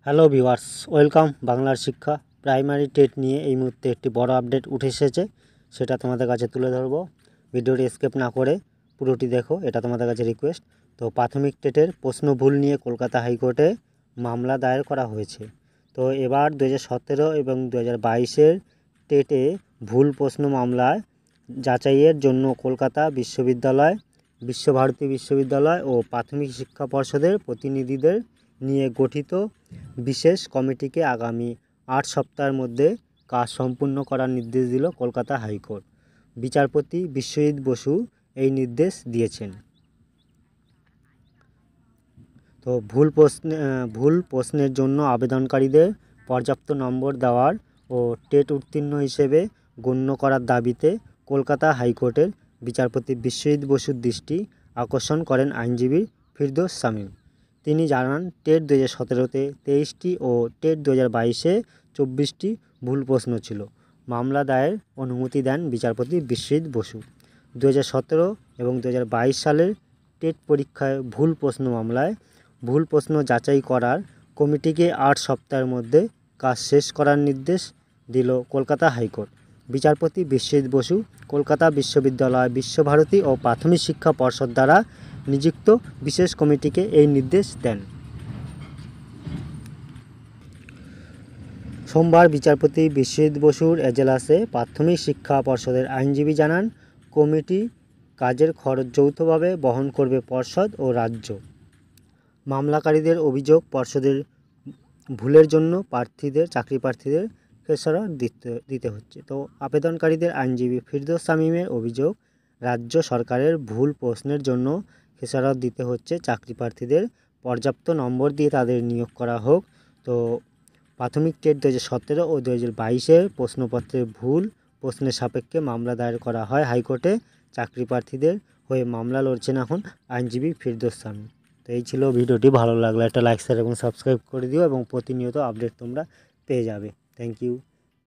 Hello viewers, welcome বাংলার শিক্ষা primary TET নিয়ে এই মুহূর্তে একটি বড় আপডেট উঠে এসেছে, সেটা তোমাদের কাছে তুলে ধরবো। ভিডিওটি স্কিপ না করে পুরোটি দেখো, এটা তোমাদের কাছে রিকোয়েস্ট। তো প্রাথমিক টেটের প্রশ্ন ভুল নিয়ে কলকাতা হাইকোর্টে মামলা দায়ের করা হয়েছে। তো এবার 2017 এবং 2022-এর টেটে ভুল প্রশ্ন মামলায় যাচাইয়ের জন্য কলকাতা বিশ্ববিদ্যালয়, বিশ্বভারতী বিশ্ববিদ্যালয় ও প্রাথমিক শিক্ষা পর্ষদের প্রতিনিধিদের নিয়ে গঠিত বিশেষ কমিটিকে আগামী 8 সপ্তাহের মধ্যে কাজ সম্পূর্ণ করার নির্দেশ দিল কলকাতা হাইকোর্ট। বিচারপতি বিশ্বজিৎ বসু এই নির্দেশ দিয়েছেন। তো ভুল প্রশ্নের জন্য আবেদনকারীদের পর্যাপ্ত নম্বর দেওয়ার ও টেট উত্তীর্ণ হিসেবে গণ্য করার দাবিতে কলকাতা হাইকোর্টের বিচারপতি বিশ্বজিৎ বসুর দৃষ্টি আকর্ষণ করেন আইনজীবী ফিরদৌস শামীম। তিনি জানান, টেট 2017-তে 23টি ও টেট 2022-এ 24টি ভুল প্রশ্ন ছিল। মামলা দায়ের অনুমতি দেন বিচারপতি বিশ্বজিৎ বসু। 2017 এবং 2022 সালের টেট পরীক্ষায় ভুল প্রশ্ন মামলায় ভুল প্রশ্ন যাচাই করার কমিটিকে 8 সপ্তাহের মধ্যে কাজ শেষ করার নির্দেশ দিল কলকাতা হাইকোর্ট। বিচারপতি বিশ্বজিৎ বসু কলকাতা বিশ্ববিদ্যালয়, বিশ্বভারতী ও প্রাথমিক শিক্ষা পর্ষদ দ্বারা নিযুক্ত বিশেষ কমিটিকে এই নির্দেশ দেন। সোমবার বিচারপতি বিশ্বজিৎ বসুর এজলাসে প্রাথমিক শিক্ষা পর্ষদের আইনজীবী জানান, কমিটি কাজের খরচ যৌথভাবে বহন করবে পর্ষদ ও রাজ্য। মামলাকারীদের অভিযোগ, পর্ষদের ভুলের জন্য চাকরি প্রার্থীদের খেসারত দিতে হচ্ছে। তো আবেদনকারীদের আইনজীবী ফিরদৌস শামীমের অভিযোগ, রাজ্য সরকারের ভুল প্রশ্নের জন্য খেসারত দিতে হচ্ছে চাকরি প্রার্থীদের, পর্যাপ্ত নম্বর দিয়ে তাদের নিয়োগ করা হোক। তো প্রাথমিক টেট 2017 ও 2022-এর প্রশ্নপত্রের ভুল প্রশ্নের সাপেক্ষে মামলা দায়ের করা হয় হাইকোর্টে। চাকরি প্রার্থীদের হয়ে মামলা লড়ছেন এখন আইনজীবী ফিরদৌস শামীম। তো এই ছিল ভিডিওটি। ভালো লাগলে একটা লাইক, শেয়ার এবং সাবস্ক্রাইব করে দিও এবং প্রতিনিয়ত আপডেট তোমরা পেয়ে যাবে। Thank you.